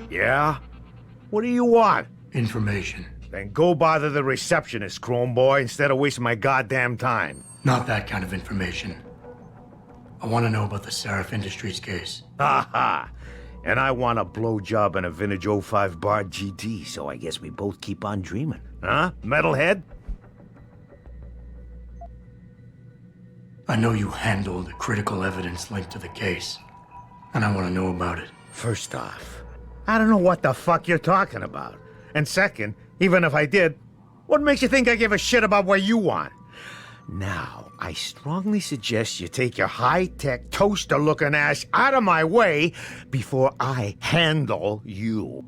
Yeah? What do you want? Information. Then go bother the receptionist, Chrome Boy, instead of wasting my goddamn time. Not that kind of information. I want to know about the Seraph Industries case. Ha ha! And I want a blowjob in a vintage '05 Bard GT, so I guess we both keep on dreaming. Huh, metalhead? I know you handled critical evidence linked to the case, and I want to know about it. First off, I don't know what the fuck you're talking about. And second, even if I did, what makes you think I give a shit about what you want? Now, I strongly suggest you take your high-tech, toaster-looking ass out of my way before I handle you.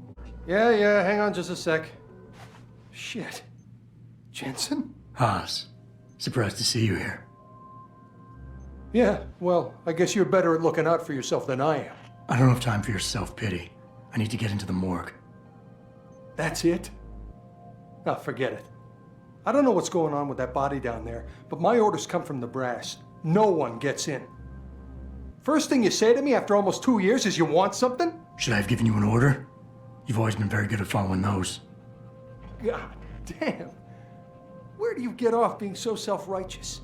Yeah, hang on just a sec. Shit. Jensen? Haas, surprised to see you here. Yeah, well, I guess you're better at looking out for yourself than I am. I don't have time for your self-pity. I need to get into the morgue. That's it? Ah, forget it. I don't know what's going on with that body down there, but my orders come from the brass. No one gets in. First thing you say to me after almost 2 years is you want something? Should I have given you an order? You've always been very good at following those. God damn. Where do you get off being so self-righteous?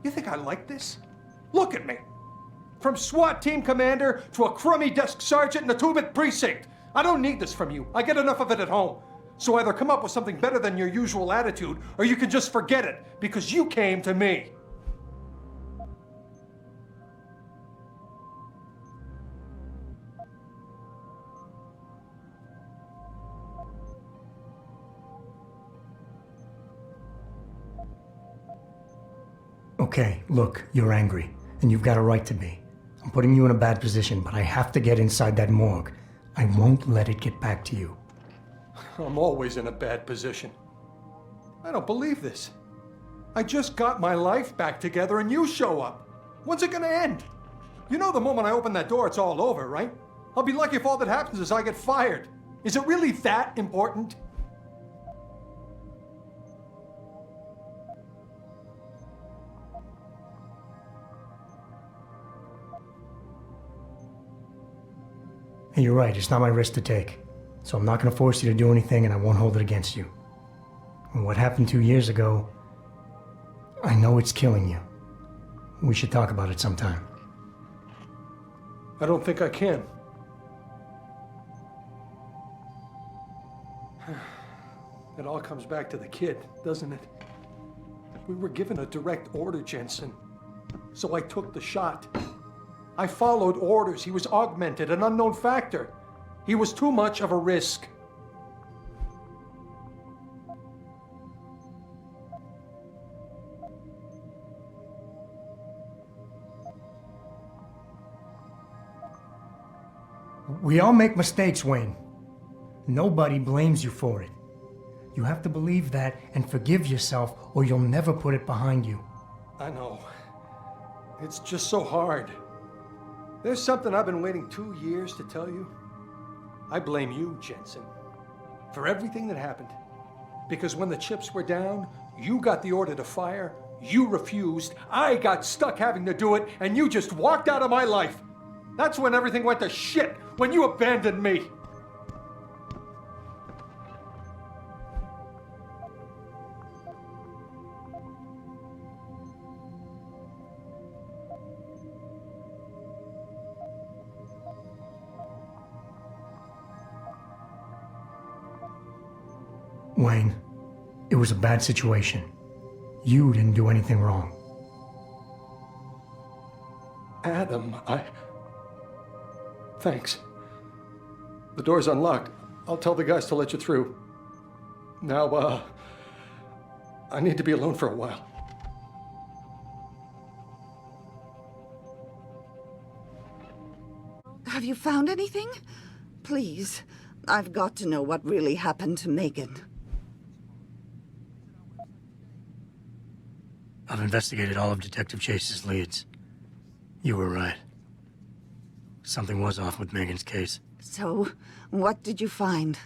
You think I like this? Look at me. From SWAT team commander to a crummy desk sergeant in the 2-bit precinct. I don't need this from you. I get enough of it at home. So either come up with something better than your usual attitude, or you can just forget it, because you came to me. Okay, look, you're angry, and you've got a right to be. I'm putting you in a bad position, but I have to get inside that morgue. I won't let it get back to you. I'm always in a bad position. I don't believe this. I just got my life back together and you show up. When's it gonna end? You know the moment I open that door, it's all over, right? I'll be lucky if all that happens is I get fired. Is it really that important? Hey, you're right, it's not my risk to take. So I'm not going to force you to do anything, and I won't hold it against you. And what happened 2 years ago, I know it's killing you. We should talk about it sometime. I don't think I can. It all comes back to the kid, doesn't it? We were given a direct order, Jensen. So I took the shot. I followed orders. He was augmented, an unknown factor. He was too much of a risk. We all make mistakes, Wayne. Nobody blames you for it. You have to believe that and forgive yourself, or you'll never put it behind you. I know. It's just so hard. There's something I've been waiting 2 years to tell you. I blame you, Jensen, for everything that happened. Because when the chips were down, you got the order to fire, you refused, I got stuck having to do it, and you just walked out of my life. That's when everything went to shit, when you abandoned me. Wayne, it was a bad situation. You didn't do anything wrong. Adam, Thanks. The door's unlocked. I'll tell the guys to let you through. Now, I need to be alone for a while. Have you found anything? Please, I've got to know what really happened to Megan. I've investigated all of Detective Chase's leads. You were right. Something was off with Megan's case. So, what did you find?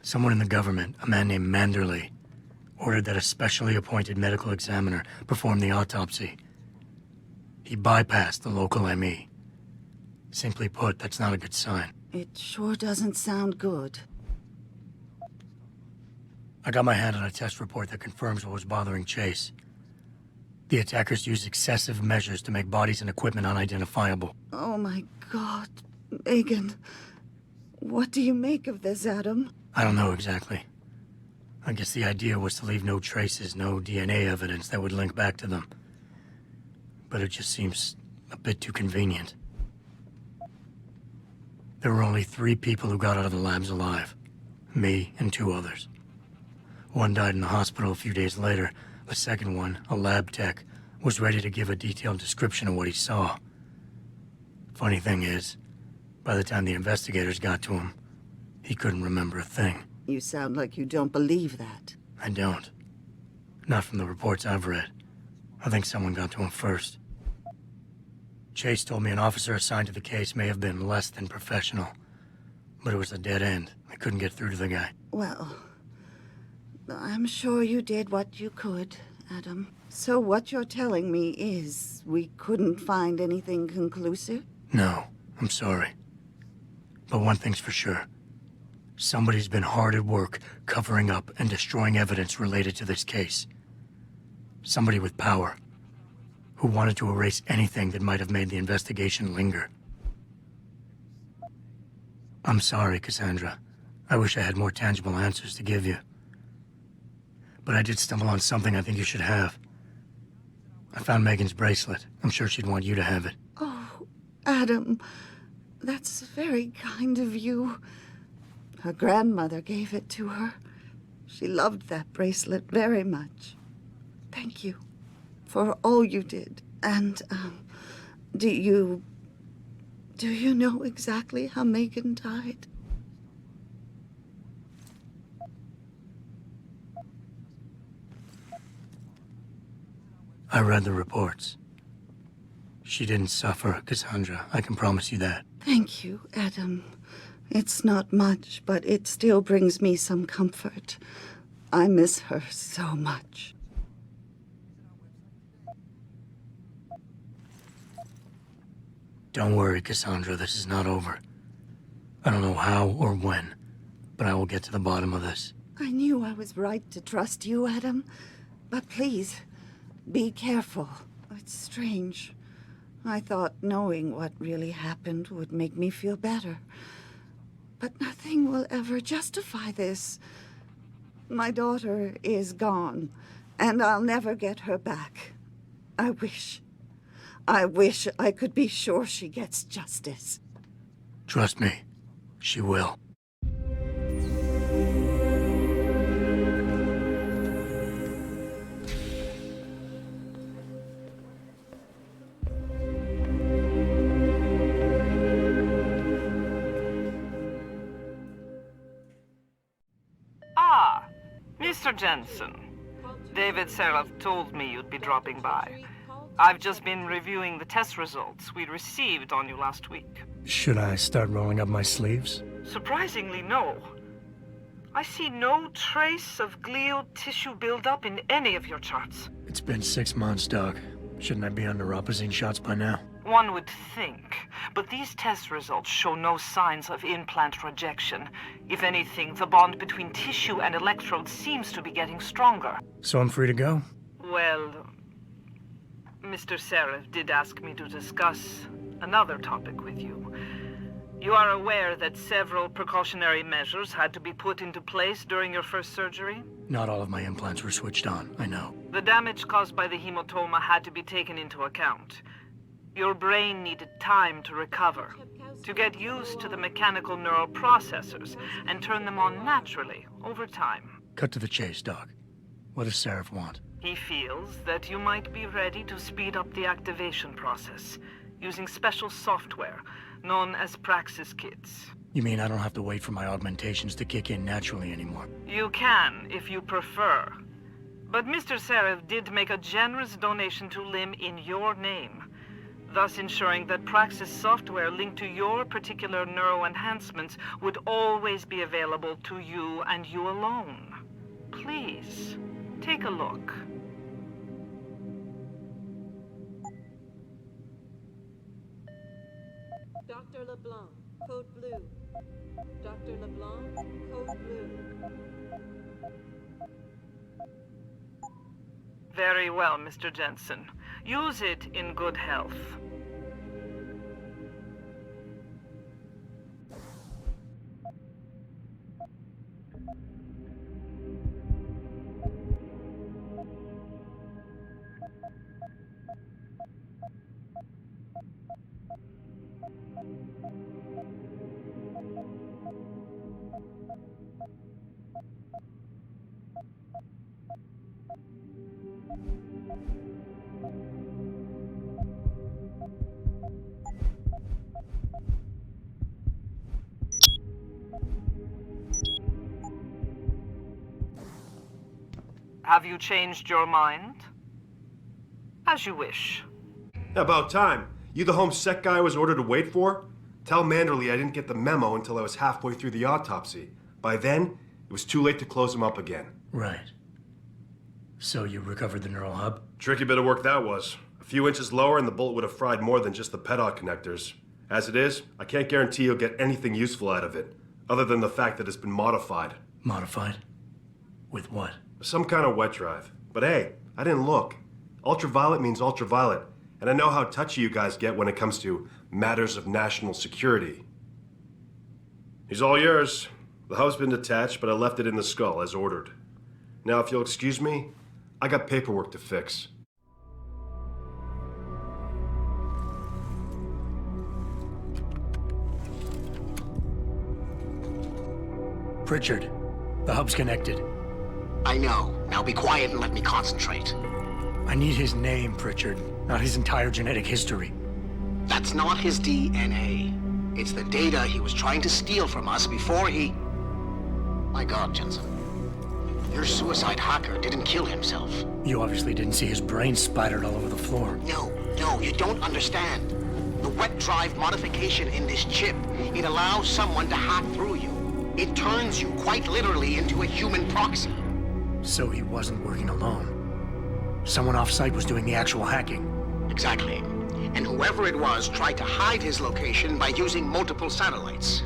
Someone in the government, a man named Manderley, ordered that a specially appointed medical examiner perform the autopsy. He bypassed the local ME. Simply put, that's not a good sign. It sure doesn't sound good. I got my hand on a test report that confirms what was bothering Chase. The attackers used excessive measures to make bodies and equipment unidentifiable. Oh my God, Megan. What do you make of this, Adam? I don't know exactly. I guess the idea was to leave no traces, no DNA evidence that would link back to them. But it just seems a bit too convenient. There were only 3 people who got out of the labs alive. Me and 2 others. One died in the hospital a few days later. The second one, a lab tech, was ready to give a detailed description of what he saw. Funny thing is, by the time the investigators got to him, he couldn't remember a thing. You sound like you don't believe that. I don't. Not from the reports I've read. I think someone got to him first. Chase told me an officer assigned to the case may have been less than professional, but it was a dead end. I couldn't get through to the guy. Well, I'm sure you did what you could, Adam. So what you're telling me is we couldn't find anything conclusive? No, I'm sorry. But one thing's for sure. Somebody's been hard at work covering up and destroying evidence related to this case. Somebody with power, who wanted to erase anything that might have made the investigation linger. I'm sorry, Cassandra. I wish I had more tangible answers to give you. But I did stumble on something I think you should have. I found Megan's bracelet. I'm sure she'd want you to have it. Oh, Adam, that's very kind of you. Her grandmother gave it to her. She loved that bracelet very much. Thank you for all you did. And, do you know exactly how Megan died? I read the reports. She didn't suffer, Cassandra. I can promise you that. Thank you, Adam. It's not much, but it still brings me some comfort. I miss her so much. Don't worry, Cassandra. This is not over. I don't know how or when, but I will get to the bottom of this. I knew I was right to trust you, Adam. But please, be careful. It's strange. I thought knowing what really happened would make me feel better. But nothing will ever justify this. My daughter is gone, and I'll never get her back. I wish I could be sure she gets justice. Trust me, she will. Mr. Jensen, David Seraph told me you'd be dropping by. I've just been reviewing the test results we received on you last week. Should I start rolling up my sleeves? Surprisingly, no. I see no trace of glial tissue buildup in any of your charts. It's been 6 months, Doc. Shouldn't I be under Rapazine shots by now? One would think, but these test results show no signs of implant rejection. If anything, the bond between tissue and electrodes seems to be getting stronger. So I'm free to go? Well, Mr. Seraph did ask me to discuss another topic with you. You are aware that several precautionary measures had to be put into place during your first surgery? Not all of my implants were switched on, I know. The damage caused by the hematoma had to be taken into account. Your brain needed time to recover, to get used to the mechanical neural processors and turn them on naturally over time. Cut to the chase, Doc. What does Seraph want? He feels that you might be ready to speed up the activation process using special software known as Praxis kits. You mean I don't have to wait for my augmentations to kick in naturally anymore? You can, if you prefer. But Mr. Seraph did make a generous donation to LIM in your name, thus ensuring that Praxis software linked to your particular neuro enhancements would always be available to you and you alone. Please, Take a look. Dr. LeBlanc, code blue. Dr. LeBlanc, code blue. Very well, Mr. Jensen. Use it in good health. Have you changed your mind? As you wish. About time. You the home sec guy I was ordered to wait for? Tell Manderley I didn't get the memo until I was halfway through the autopsy. By then, it was too late to close him up again. Right. So you recovered the neural hub? Tricky bit of work that was. A few inches lower and the bullet would have fried more than just the pedal connectors. As it is, I can't guarantee you'll get anything useful out of it, other than the fact that it's been modified. Modified? With what? Some kind of wet drive. But hey, I didn't look. Ultraviolet means ultraviolet, and I know how touchy you guys get when it comes to matters of national security. He's all yours. The hub's been detached, but I left it in the skull as ordered. Now, if you'll excuse me, I got paperwork to fix. Pritchard, the hub's connected. I know. Now be quiet and let me concentrate. I need his name, Pritchard, not his entire genetic history. That's not his DNA. It's the data he was trying to steal from us before he... My God, Jensen. Your suicide hacker didn't kill himself. You obviously didn't see his brain splattered all over the floor. No, you don't understand. The wet drive modification in this chip, it allows someone to hack through you. It turns you quite literally into a human proxy. So he wasn't working alone. Someone off-site was doing the actual hacking. Exactly. And whoever it was tried to hide his location by using multiple satellites.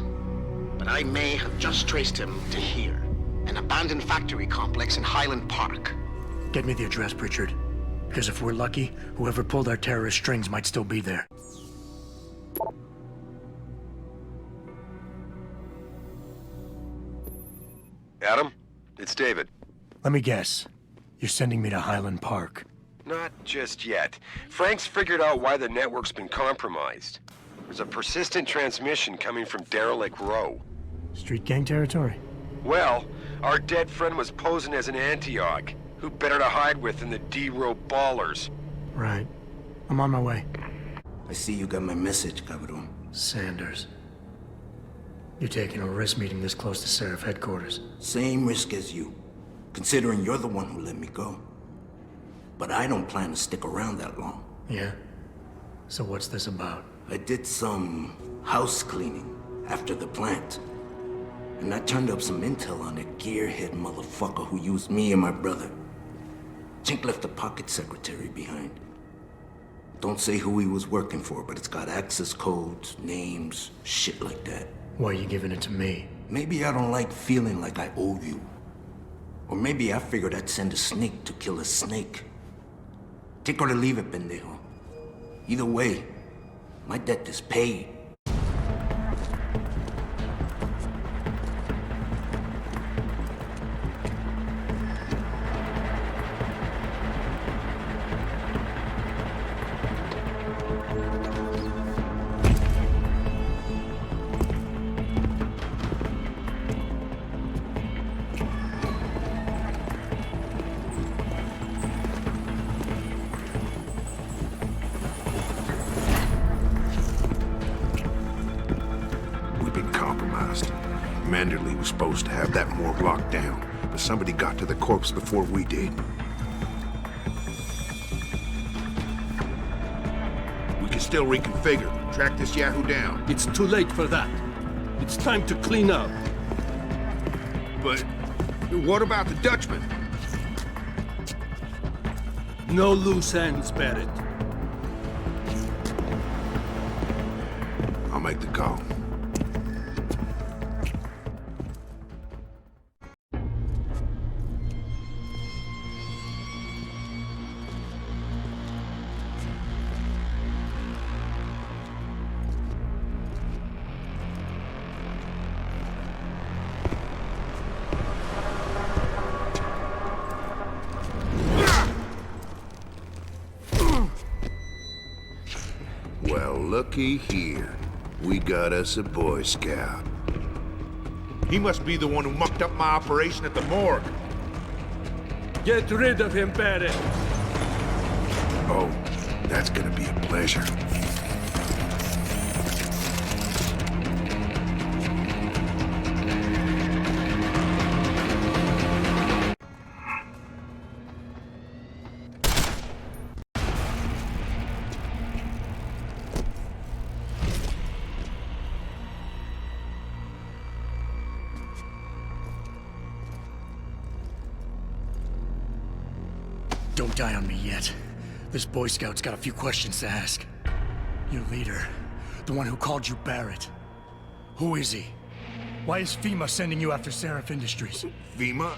But I may have just traced him to here. An abandoned factory complex in Highland Park. Get me the address, Pritchard. Because if we're lucky, whoever pulled our terrorist strings might still be there. Adam, it's David. Let me guess. You're sending me to Highland Park. Not just yet. Frank's figured out why the network's been compromised. There's a persistent transmission coming from Derelict Row. Street gang territory? Well, our dead friend was posing as an Antioch. Who better to hide with than the D-Row ballers? Right. I'm on my way. I see you got my message, Cabron. Sanders. You're taking a risk meeting this close to Seraph headquarters. Same risk as you, considering you're the one who let me go. But I don't plan to stick around that long. Yeah? So what's this about? I did some house cleaning after the plant. And I turned up some intel on that gearhead motherfucker who used me and my brother. Chink left a pocket secretary behind. Don't say who he was working for, but it's got access codes, names, shit like that. Why are you giving it to me? Maybe I don't like feeling like I owe you. Or maybe I figured I'd send a snake to kill a snake. Take or to leave it, pendejo. Either way, my debt is paid. Manderley was supposed to have that morgue locked down, but somebody got to the corpse before we did. We can still reconfigure, track this Yahoo down. It's too late for that. It's time to clean up. But what about the Dutchman? No loose ends, Barrett. I'll make the call. Well, looky here. We got us a Boy Scout. He must be the one who mucked up my operation at the morgue. Get rid of him, Barrett. Oh, that's gonna be a pleasure. Don't die on me yet. This Boy Scout's got a few questions to ask. Your leader, the one who called you Barrett. Who is he? Why is FEMA sending you after Seraph Industries? FEMA?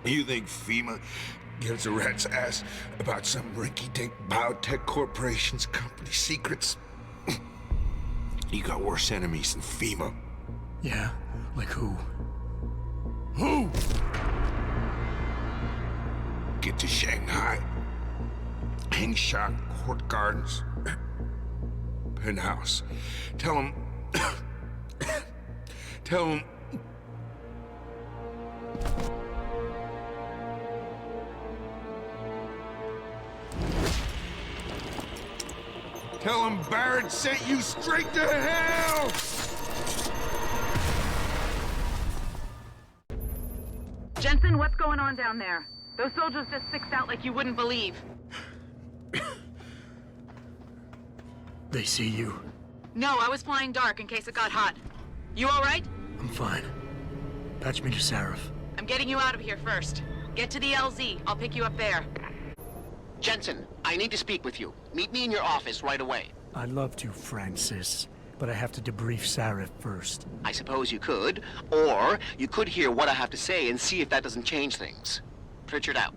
You think FEMA gives a rat's ass about some rinky-dink biotech corporation's company secrets? You got worse enemies than FEMA. Yeah? Like who? Who? Get to Shanghai. Hang shot, Court Gardens. Penthouse. Tell him... Tell him... Tell him Barrett sent you straight to hell! Jensen, what's going on down there? Those soldiers just sixed out like you wouldn't believe. They see you. No, I was flying dark in case it got hot. You all right? I'm fine. Patch me to Seraph. I'm getting you out of here first. Get to the LZ. I'll pick you up there. Jensen, I need to speak with you. Meet me in your office right away. I'd love to, Francis, but I have to debrief Seraph first. I suppose you could, or you could hear what I have to say and see if that doesn't change things. Pritchard out.